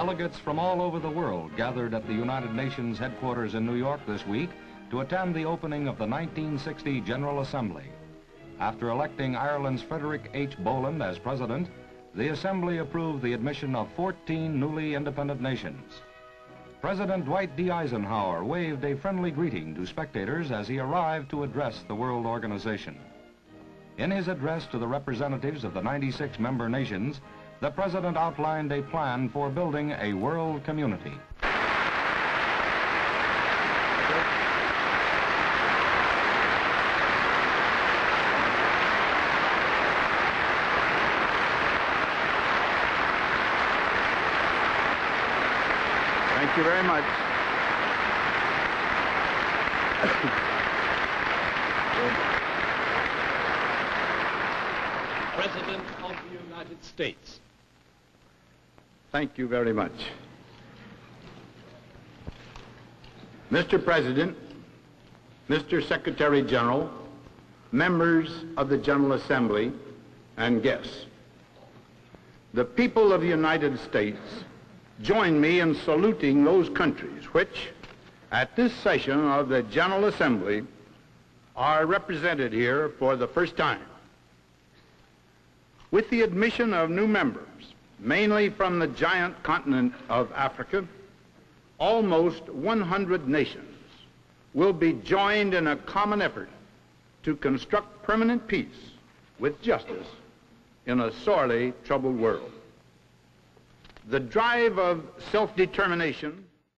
Delegates from all over the world gathered at the United Nations headquarters in New York this week to attend the opening of the 1960 General Assembly. After electing Ireland's Frederick H. Boland as president, the Assembly approved the admission of 14 newly independent nations. President Dwight D. Eisenhower waved a friendly greeting to spectators as he arrived to address the World Organization. In his address to the representatives of the 96 member nations, the President outlined a plan for building a world community. Thank you very much. President of the United States. Thank you very much. Mr. President, Mr. Secretary General, members of the General Assembly, and guests. The people of the United States join me in saluting those countries which, at this session of the General Assembly, are represented here for the first time. With the admission of new members, mainly from the giant continent of Africa, almost 100 nations will be joined in a common effort to construct permanent peace with justice in a sorely troubled world. The drive of self-determination